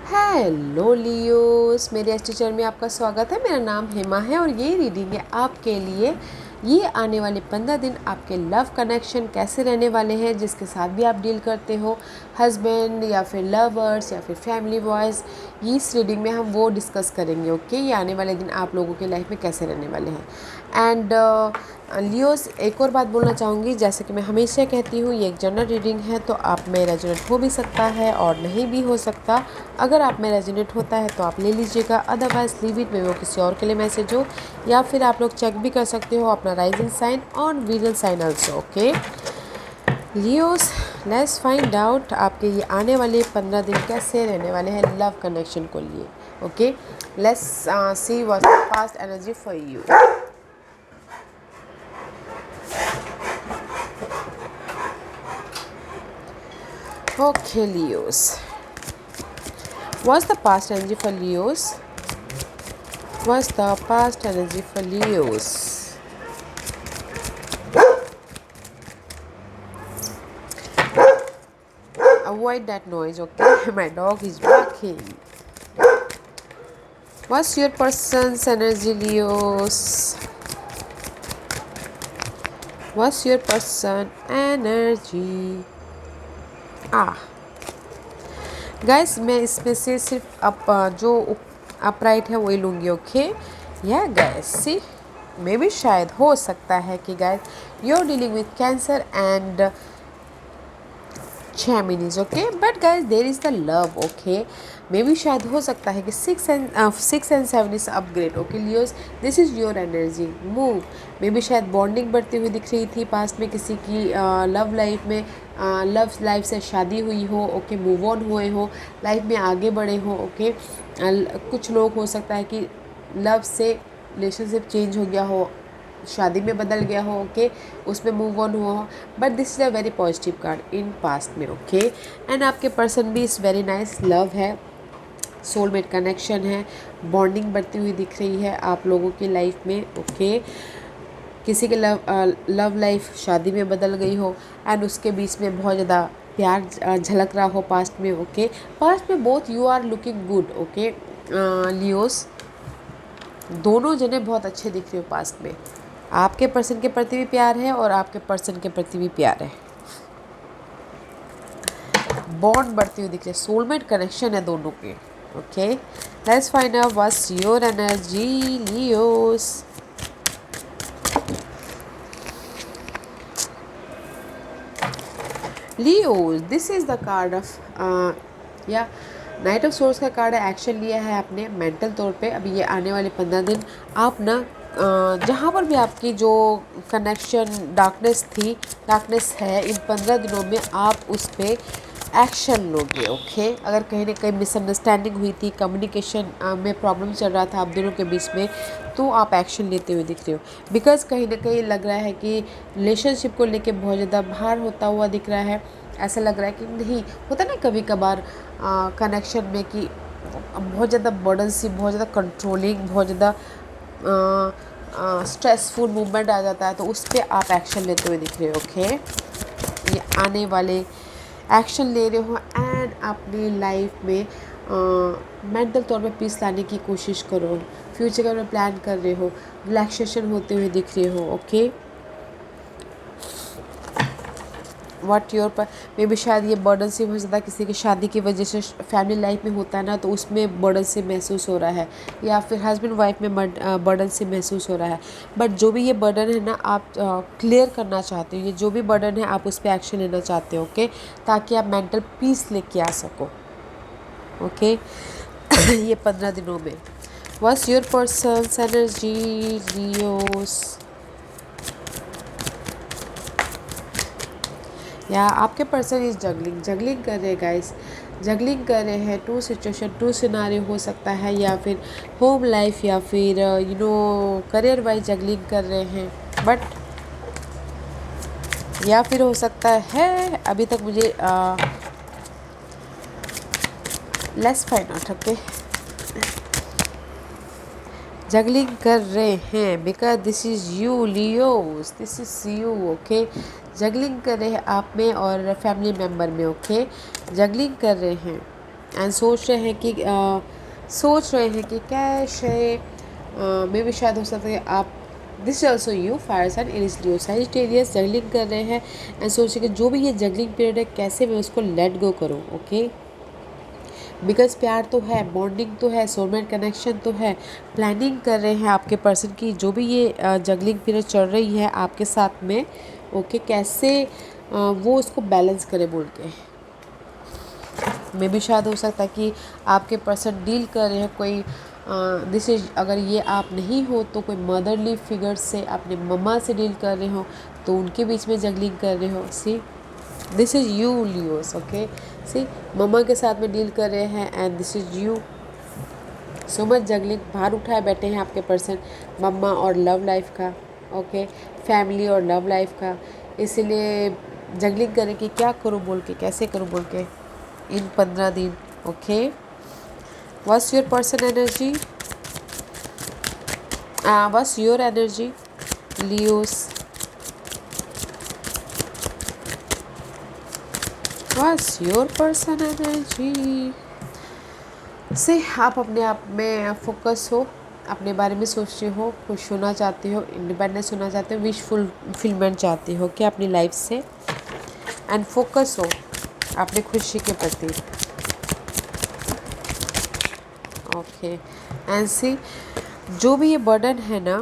Hello Leos, मेरे S teacher में आपका स्वागत है। मेरा नाम हेमा है और ये रीडिंग है आपके लिए। ये आने वाले 15 दिन आपके लव कनेक्शन कैसे रहने वाले हैं, जिसके साथ भी आप डील करते हो, हस्बैंड या फिर लवर्स या फिर फैमिली बॉयज़। इस रीडिंग में हम वो डिस्कस करेंगे। ओके, ये आने वाले दिन आप लोगों के लाइफ में कैसे रहने वाले हैं। एंड लियोस, एक और बात बोलना चाहूँगी, जैसे कि मैं हमेशा कहती हूँ, ये एक जनरल रीडिंग है, तो आप में रेजोनेट हो भी सकता है और नहीं भी हो सकता। अगर आप में रेजोनेट होता है तो आप ले लीजिएगा, अदरवाइज लीव इट में वो किसी और के लिए मैसेज हो, या फिर आप लोग चेक भी कर सकते हो अपना राइजिंग साइन और वीनल sign also. Okay Leos, let's find out आपके ये आने वाले 15 दिन कैसे रहने वाले हैं लव कनेक्शन को लिए। Okay, let's see what's the past energy for you. Okay, Leos. What's the past energy for Leos? What's the past energy for Leos? Avoid that noise, okay? My dog is barking. What's your person's energy, Leos? What's your person energy? Guys, मैं इसमें से सिर्फ जो upright है वही लूँगी। Okay या guys, सी मे भी शायद हो सकता है कि guys you are dealing with cancer and Gemini's, okay, but guys there is the love, okay, मे भी शायद हो सकता है कि 6 and 7 is upgrade. Okay Leos, this is your energy move. मे भी शायद बॉन्डिंग बढ़ती हुई दिख रही थी पास्ट में किसी की लव लाइफ में, लव लाइफ से शादी हुई हो। ओके, मूव ऑन हुए हो, लाइफ में आगे बढ़े हो। ओके, कुछ लोग हो सकता है कि लव से रिलेशनशिप चेंज हो गया हो, शादी में बदल गया हो। ओके, उसमें मूव ऑन हुआ हो, but this is a very positive card in past में। ओके, एंड आपके पर्सन भी इज़ वेरी नाइस, लव है, सोलमेट कनेक्शन है, बॉन्डिंग बढ़ती हुई दिख रही है आप लोगों की लाइफ में। ओके, किसी के लव लाइफ शादी में बदल गई हो एंड उसके बीच में बहुत ज़्यादा प्यार झलक रहा हो पास्ट में। ओके, पास्ट में both you are looking good. Okay Leos, दोनों जने बहुत अच्छे दिख रहे हो पास्ट में। आपके पर्सन के प्रति भी प्यार है और आपके पर्सन के प्रति भी प्यार है, बॉन्ड बढ़ती हुई दिख रही है, सोलमेट कनेक्शन है दोनों के। Okay, let's find out what's your energy Leos. Leos, this is the card of या नाइट ऑफ सोर्स का कार्ड है। एक्शन लिया है आपने मेंटल तौर पे। अभी ये आने वाले 15 दिन आप ना जहाँ पर भी आपकी जो कनेक्शन डार्कनेस थी, डार्कनेस है, इन 15 दिनों में आप उस पर एक्शन लोगे। ओके, अगर कहीं ना कहीं मिसअंडरस्टैंडिंग हुई थी, कम्युनिकेशन में प्रॉब्लम चल रहा था आप दोनों के बीच में, तो आप एक्शन लेते हुए दिख रहे हो। बिकॉज कहीं ना कहीं लग रहा है कि रिलेशनशिप को लेके बहुत ज़्यादा भार होता हुआ दिख रहा है। ऐसा लग रहा है कि नहीं होता ना कभी कभार कनेक्शन में कि बहुत ज़्यादा बर्डन सी, बहुत ज़्यादा कंट्रोलिंग, बहुत ज़्यादा स्ट्रेसफुल मूवमेंट आ जाता है, तो उस पर आप एक्शन लेते हुए दिख रहे हो। ओके, ये आने वाले एक्शन ले रहे हो एंड अपनी लाइफ में मेंटल तौर पे पीस लाने की कोशिश करो, फ्यूचर का प्लान कर रहे हो, रिलैक्सेशन होते हुए दिख रहे हो। ओके, व्हाट योर पर मे भी शायद ये बर्डन से बहुत ज़्यादा किसी की शादी की वजह से फैमिली लाइफ में होता है ना, तो उसमें बर्डन से महसूस हो रहा है, या फिर हस्बैंड वाइफ में बर्डन से महसूस हो रहा है। बट जो भी ये बर्डन है ना, आप क्लियर करना चाहते हो, ये जो भी बर्डन है आप उस पर एक्शन लेना चाहते हो। ओके, ताकि आप मेंटल पीस लेके आ सको। ओके ये 15 दिनों में what's your persons energy Leos. या आपके पर्सन इज जगलिंग कर रहे हैं गाइस, जगलिंग कर रहे हैं। टू सिचुएशन, टू सिनारियो हो सकता है, या फिर होम लाइफ, या फिर करियर वाइज जगलिंग कर रहे हैं। बट या फिर हो सकता है अभी तक मुझे let's find out. Okay, juggling कर रहे हैं because this is you Leos, this is you. Okay, juggling कर रहे हैं आप में और फैमिली मेम्बर में। ओके, जगलिंग कर रहे हैं। एंड सोच रहे हैं कि कैसे मे भी शायद हो सकता है आप this is also you fire sign in is Leo Sagittarius juggling कर रहे हैं एंड सोच रहे कि जो भी ये जगलिंग पीरियड है कैसे मैं उसको लेट गो करूँ, ओके। बिकॉज प्यार तो है, बॉन्डिंग तो है, सोलमेट कनेक्शन तो है, प्लानिंग कर रहे हैं आपके पर्सन की जो भी ये जगलिंग पीरियड चल रही है आपके साथ में, ओके, कैसे वो उसको बैलेंस करे बोल के। मे भी शायद हो सकता है कि आपके पर्सन डील कर रहे हैं कोई दिस इज, अगर ये आप नहीं हो तो कोई मदरली फिगर से अपने मम्मा से डील कर रहे हो तो उनके बीच में जगलिंग कर रहे हो। See this is you Leos, okay. See मम्मा के साथ में डील कर रहे हैं and this is you. So much juggling बाहर उठाए बैठे हैं आपके पर्सन मम्मा और लव लाइफ का, ओके, फैमिली और लव लाइफ का। इसीलिए जगलिंग करें कि क्या करूँ बोल के, कैसे करूँ बोल के इन 15 दिन, okay. What's your person energy, what's your energy Leos, what's your person energy. से आप अपने आप में फोकस हो, अपने बारे में सोचते हो, खुश होना चाहते हो, इंडिपेंडेंस होना चाहते हो, विश फुलफिलमेंट चाहते हो कि अपनी लाइफ से, एंड फोकस हो अपनी खुशी के प्रति, ओके। एंड सी जो भी ये बर्डन है ना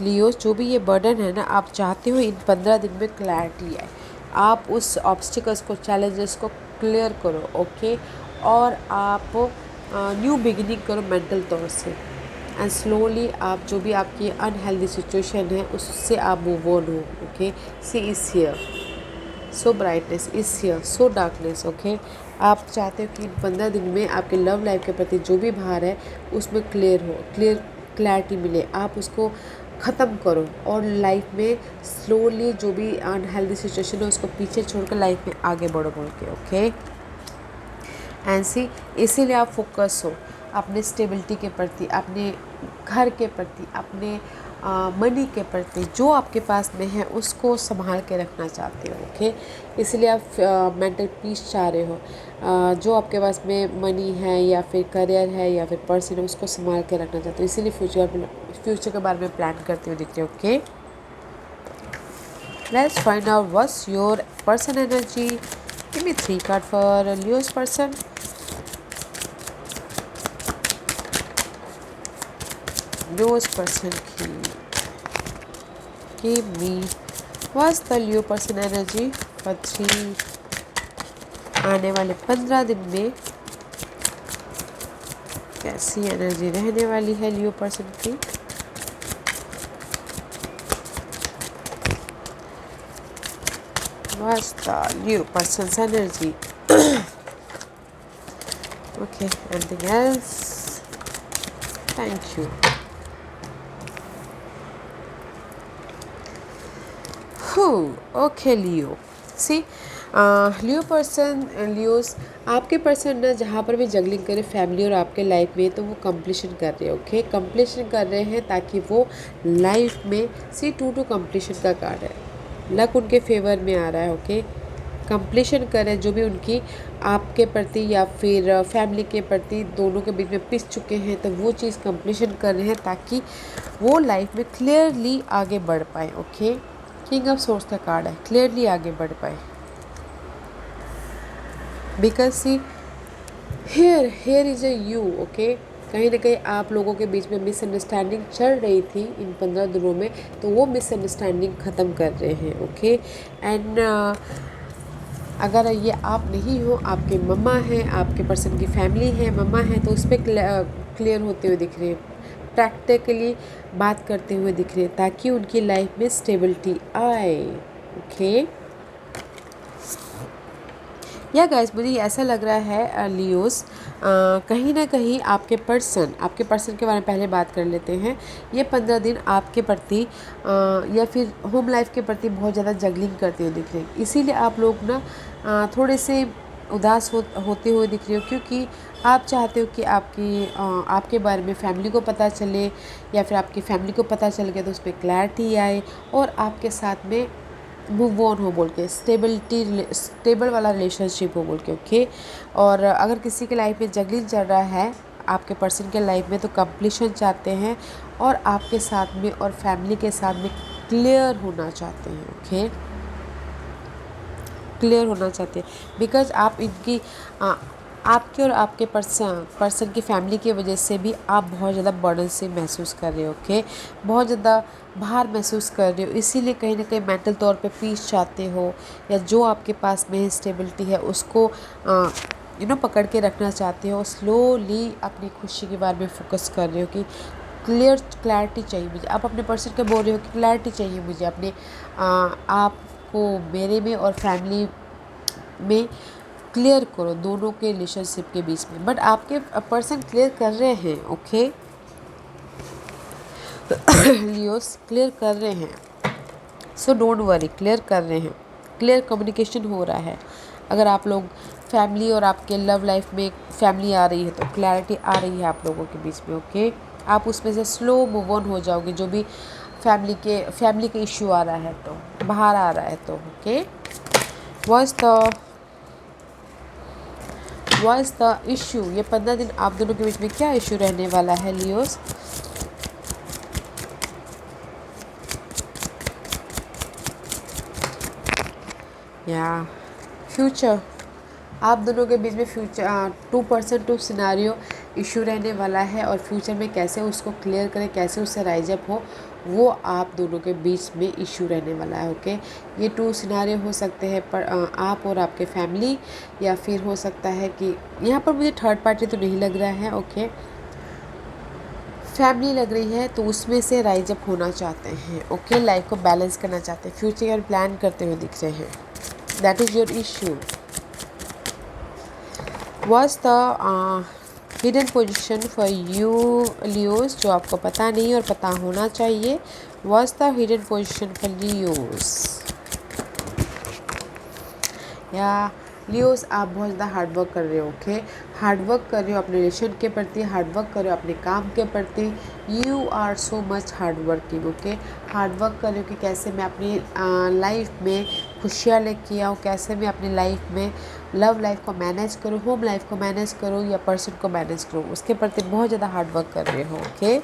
लियोस, जो भी ये बर्डन है ना, आप चाहते हो इन 15 दिन में क्लैरिटी आए, आप उस ऑब्स्टिकल्स को, चैलेंजेस को क्लियर करो, ओके। और आप न्यू बिगिनिंग करो मेंटल तौर से, एंड स्लोली आप जो भी आपकी अनहेल्दी सिचुएशन है उससे आप मूव ऑन हो, okay. See is here, so brightness is here, so darkness, okay. आप चाहते हो कि इन 15 दिन में आपके लव लाइफ के प्रति जो भी भार है उसमें क्लैरिटी मिले, आप उसको ख़त्म करो और लाइफ में स्लोली जो भी अनहेल्दी सिचुएशन है उसको पीछे छोड़कर लाइफ में आगे बढ़ो बोल के, ओके। एंड सी इसीलिए आप फोकस हो अपने स्टेबिलिटी के प्रति, अपने घर के प्रति, अपने मनी के प्रति, जो आपके पास में है उसको संभाल के रखना चाहते हो, ओके। इसलिए आप मेंटल पीस चाह रहे हो, जो आपके पास में मनी है या फिर करियर है या फिर पर्सन है उसको संभाल के रखना चाहते हो, इसीलिए फ्यूचर के बारे में प्लान करते हुए दिखते हो, okay. Let's find out what's your person energy. Give me 3 card for Leos person. Leo's person key. Give me what's the Leo person energy for 3 आने वाले 15 दिन में कैसी एनर्जी रहने वाली है लियो पर्सन की। What's the Leo person's energy? Okay, anything else? Thank you. Okay Leo, see Leo person, Leos आपके पर्सन ना जहाँ पर भी जगलिंग करे फैमिली और आपके लाइफ में तो वो कंप्लीशन कर रहे हैं, ओके। कंप्लीशन कर रहे हैं ताकि वो लाइफ में सी 2 कंप्लीशन का कार्ड है, लक उनके फेवर में आ रहा है, ओके। कंप्लीशन करें जो भी उनकी आपके प्रति या फिर फैमिली के प्रति दोनों के बीच में पिस चुके हैं तो वो चीज़ कंप्लीशन कर रहे हैं ताकि वो लाइफ में क्लियरली आगे बढ़ पाए, ओके। किंग ऑफ सोर्स का कार्ड है, क्लियरली आगे बढ़ पाए because see here is a you, okay. कहीं ना कहीं आप लोगों के बीच में मिसअंडरस्टैंडिंग चल रही थी इन 15 दिनों में, तो वो मिसअंडरस्टैंडिंग ख़त्म कर रहे हैं, ओके। एंड अगर ये आप नहीं हो, आपके मम्मा हैं, आपके पर्सन की फैमिली है, मम्मा है, तो उस पर क्लियर होते हुए दिख रहे हैं, प्रैक्टिकली बात करते हुए दिख रहे हैं ताकि उनकी लाइफ में स्टेबिलिटी आए, ओके। या गाइस मुझे ऐसा लग रहा है लियोस कहीं ना कहीं आपके पर्सन के बारे में पहले बात कर लेते हैं। ये 15 दिन आपके प्रति या फिर होम लाइफ के प्रति बहुत ज़्यादा जगलिंग करते हुए दिख रहे हैं, इसीलिए आप लोग ना थोड़े से उदास होते हुए दिख रहे हो क्योंकि आप चाहते हो कि आपके बारे में फैमिली को पता चले या फिर आपकी फैमिली को पता चल गया तो उस पर क्लैरिटी आए और आपके साथ में मूव ऑन हो बोल के, स्टेबल वाला रिलेशनशिप हो बोल के, ओके। और अगर किसी के लाइफ में जगलिंग चल रहा है आपके पर्सन के लाइफ में, तो कंप्लीशन चाहते हैं और आपके साथ में और फैमिली के साथ में क्लियर होना चाहते हैं, ओके। क्लियर होना चाहते हैं बिकॉज आप इनकी आपके और आपके पर्सन की फैमिली की वजह से भी आप बहुत ज़्यादा बर्डन से महसूस कर रहे हो, ओके। बहुत ज़्यादा भार महसूस कर रहे हो, इसीलिए कहीं ना कहीं मेंटल तौर पे पीस चाहते हो, या जो आपके पास में स्टेबिलिटी है उसको पकड़ के रखना चाहते हो। स्लोली अपनी खुशी के बारे में फोकस कर रहे हो कि क्लैरिटी चाहिए मुझे। आप अपने पर्सन को बोल रहे हो कि क्लैरिटी चाहिए मुझे अपने आपको मेरे में और फैमिली में क्लियर करो, दोनों के रिलेशनशिप के बीच में। बट आपके पर्सन क्लियर कर रहे हैं, ओके। लियोस क्लियर कर रहे हैं, सो डोंट वरी, क्लियर कर रहे हैं। क्लियर कम्युनिकेशन हो रहा है। अगर आप लोग फैमिली और आपके लव लाइफ में फैमिली आ रही है तो क्लैरिटी आ रही है आप लोगों के बीच में, ओके। आप उसमें से स्लो मूव ऑन हो जाओगे, जो भी फैमिली के इश्यू आ रहा है तो बाहर आ रहा है तो, ओके। वॉइस द इश्यू, ये 15 दिन आप दोनों के बीच में क्या इश्यू रहने वाला है लियोस? या फ्यूचर, आप दोनों के बीच में फ्यूचर 2% सिनारियो इशू रहने वाला है, और फ्यूचर में कैसे उसको क्लियर करें, कैसे उससे राइज अप हो, वो आप दोनों के बीच में इशू रहने वाला है, ओके। ये 2 सिनारियो हो सकते हैं पर आप और आपके फैमिली, या फिर हो सकता है कि यहाँ पर मुझे थर्ड पार्टी तो नहीं लग रहा है, ओके। फैमिली लग रही है, तो उसमें से राइज अप होना चाहते हैं, ओके। लाइफ को बैलेंस करना चाहते हैं, फ्यूचर का प्लान करते हुए दिख रहे हैं। That is your issue. What's the hidden position for you Leos, जो आपको पता नहीं और पता होना चाहिए? What's the hidden position for Leos? या लियोस, आप बहुत ज़्यादा हार्डवर्क कर रहे हो, ओके। हार्डवर्क कर रहे हो अपने रिलेशन के प्रति, हार्डवर्क कर रहे हो अपने काम के प्रति। You are so much hard working, okay. Hard work कर रहे हो कि कैसे मैं अपनी लाइफ में खुशियाँ लेके आऊँ, कैसे मैं अपनी लाइफ में लव लाइफ को मैनेज करूँ, होम लाइफ को मैनेज करूँ, या पर्सन को मैनेज करूँ, उसके प्रति बहुत ज़्यादा हार्डवर्क कर रहे हो, okay.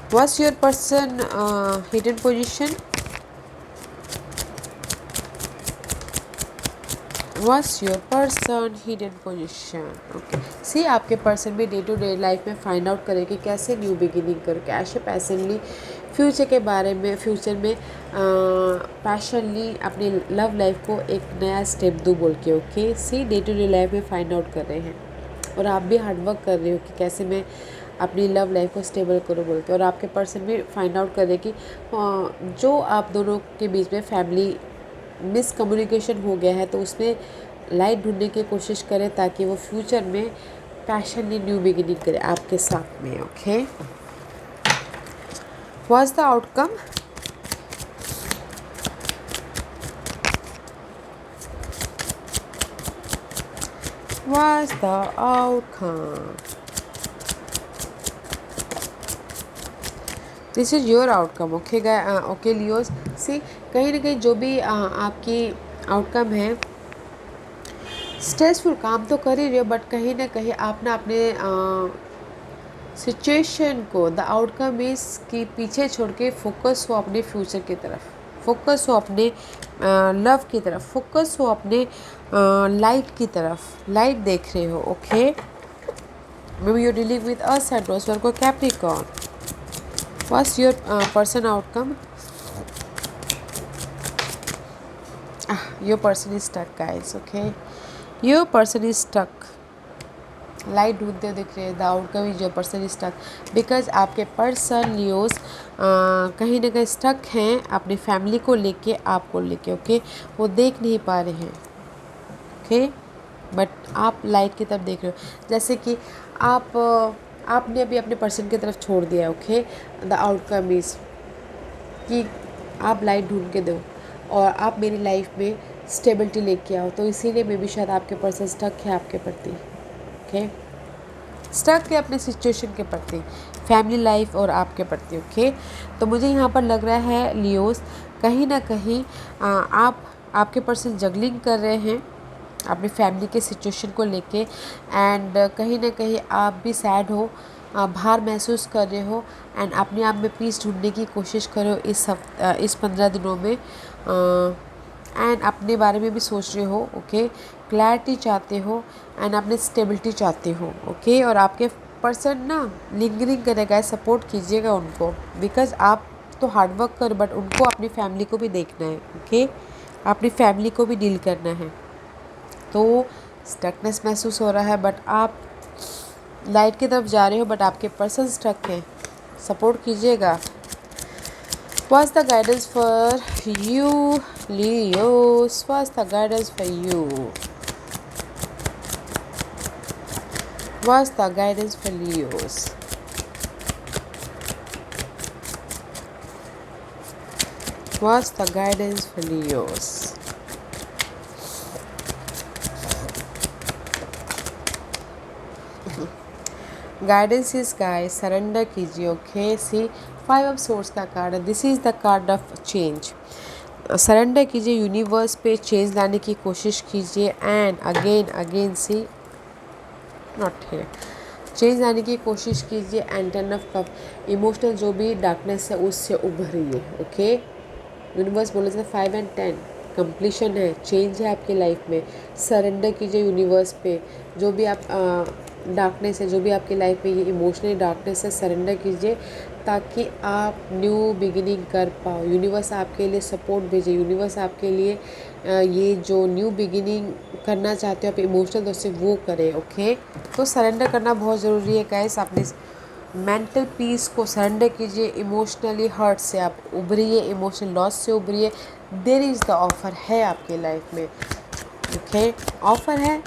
What's your person hidden position? What's your person hidden position? Okay, see आपके पर्सन भी डे टू डे लाइफ में फाइंड आउट करें कि कैसे न्यू बिगिनिंग करो, कैसे पैशनली फ्यूचर के बारे में, फ्यूचर में पैशनली अपनी लव लाइफ को एक नया स्टेप दूँ बोल के, okay. See day to day life में फाइंड आउट कर रहे हैं, और आप भी हार्डवर्क कर रहे हो कि कैसे मैं अपनी लव लाइफ को स्टेबल करूँ बोल के। और आपके पर्सन भी फाइंड आउट कर रहे कि जो आप दोनों के बीच में फैमिली मिसकम्युनिकेशन हो गया है, तो उसमें लाइट ढूंढने की कोशिश करें, ताकि वो फ्यूचर में पैशनली न्यू बिगिनिंग करे आपके साथ में, okay. What's the outcome? What's the outcome? This is your outcome, okay okay Leos. See कहीं ना कहीं जो भी आपकी आउटकम है, स्ट्रेसफुल काम तो कर ही रहे हो, बट कहीं ना कहीं आप ना अपने सिचुएशन को, द आउटकम इज़ कि पीछे छोड़ के फोकस हो अपने फ्यूचर की तरफ, फोकस हो अपने लव की तरफ, फोकस हो अपने लाइट की तरफ, लाइट देख रहे हो, okay. Maybe you dealing with us and Virgo Capricorn. What's your person outcome? Your person is stuck guys, okay. Your person is stuck, light ढूंढते हुए दिख रहे हैं। The outcome is your person is stuck, because आपके person Leos कहीं ना कहीं stuck हैं अपनी फैमिली को लेके, आपको लेके, ओके। वो देख नहीं पा रहे हैं, ओके। बट आप लाइट की तरफ देख रहे हो, जैसे कि आपने अभी अपने पर्सन की तरफ छोड़ दिया है, ओके। द आउटकम इज कि आप लाइट ढूंढ के दो और आप मेरी लाइफ में स्टेबिलिटी लेके आओ, तो इसीलिए मे भी शायद आपके पर्सन स्टक है आपके प्रति, ओके। स्टक है अपने सिचुएशन के प्रति, फैमिली लाइफ और आपके प्रति। ओके, तो मुझे यहाँ पर लग रहा है लियोस, कहीं ना कहीं आपके पर्सन जगलिंग कर रहे हैं अपनी फैमिली के सिचुएशन को लेके, एंड कहीं ना कहीं आप भी सैड हो, भार महसूस कर रहे हो, एंड अपने आप में पीस ढूंढने की कोशिश करो इस 15 दिनों में, एंड अपने बारे में भी सोच रहे हो। ओके, क्लैरिटी चाहते हो एंड अपने स्टेबिलिटी चाहते हो। ओके, और आपके पर्सन ना लिंगरिंग करेगा, सपोर्ट कीजिएगा उनको, बिकॉज आप तो हार्डवर्क करो बट उनको अपनी फैमिली को भी देखना है। ओके, अपनी फैमिली को भी डील करना है। तो स्टकनेस महसूस हो रहा है बट आप लाइट की तरफ जा रहे हो, बट आपके पर्सन स्टक है, सपोर्ट कीजिएगा। What's the guidance for you, Leos? What's the guidance for you? What's the guidance for Leos? What's the guidance for Leos? Guidance is guys, surrender कीजिए। ओके, सी 5 ऑफ सोर्स का card है, this is the card of change. Surrender कीजिए universe पे, change लाने की कोशिश कीजिए, and again C not है, चेंज लाने की कोशिश कीजिए, एंड 10 ऑफ कप, इमोशनल जो भी डार्कनेस है उससे उभरिए। ओके, यूनिवर्स बोले थे 5 एंड 10 कंप्लीशन है, चेंज है आपकी लाइफ में। सरेंडर कीजिए यूनिवर्स पे, जो भी आप डार्कनेस है, जो भी आपकी लाइफ में ये इमोशनल डार्कनेस है, सरेंडर कीजिए ताकि आप न्यू बिगिनिंग कर पाओ। यूनिवर्स आपके लिए सपोर्ट भेजे, यूनिवर्स आपके लिए ये जो न्यू बिगिनिंग करना चाहते हो आप इमोशनल तो से वो करें। ओके, तो सरेंडर करना बहुत ज़रूरी है गाइस। अपने मेंटल पीस को सरेंडर कीजिए, इमोशनली हर्ट से आप उभरिए, इमोशनल लॉस से उभरिए। देयर इज़ द ऑफ़र है आपके लाइफ में। ओके, ऑफ़र है,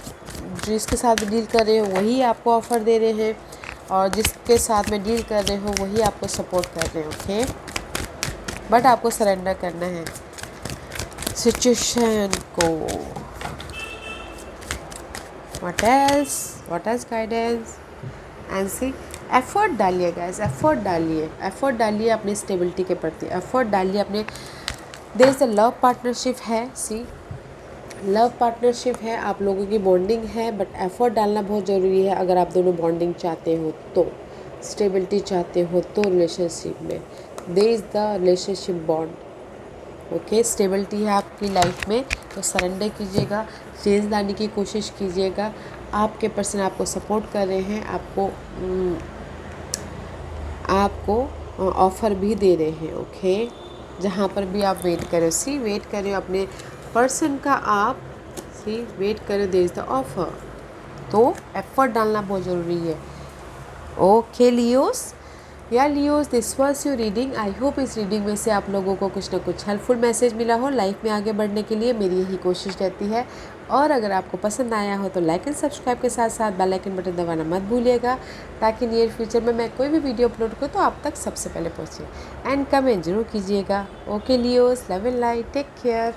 जिसके साथ डील कर रहे हो वही आपको ऑफ़र दे रहे हैं, और जिसके साथ में डील कर रहे हो वही आपको सपोर्ट कर रहे हैं। ओके, बट आपको सरेंडर करना है सिचुएशन को। What else guidance and see effort डालिए गाइस, एफर्ट डालिए अपनी स्टेबिलिटी के प्रति, एफर्ट डालिए अपने। There is a love partnership है, सी लव पार्टनरशिप है, आप लोगों की बॉन्डिंग है, बट एफर्ट डालना बहुत ज़रूरी है। अगर आप दोनों बॉन्डिंग चाहते हो तो, स्टेबिलिटी चाहते हो तो रिलेशनशिप में, there is the relationship bond. Okay, stability है आपकी लाइफ में, तो सरेंडर कीजिएगा, चेंज लाने की कोशिश कीजिएगा। आपके पर्सन आपको सपोर्ट कर रहे हैं, आपको ऑफ़र भी दे रहे हैं। ओके, जहाँ पर भी आप वेट करें, सी वेट करें अपने पर्सन का, आप सी वेट करें, देयर इज़ द ऑफ़र। तो एफर्ट डालना बहुत ज़रूरी है। ओके लियोस, या Leos, this was your reading. I hope इस रीडिंग में से आप लोगों को कुछ ना कुछ हेल्पफुल मैसेज मिला हो। लाइफ में आगे बढ़ने के लिए मेरी यही कोशिश रहती है, और अगर आपको पसंद आया हो तो लाइक एंड सब्सक्राइब के साथ साथ बेल आइकन बटन दबाना मत भूलिएगा, ताकि नियर फ्यूचर में मैं कोई भी वीडियो अपलोड करूँ तो आप तक सबसे पहले पहुँचे। एंड कमेंट जरूर कीजिएगा। Okay Leos, love and light, take care.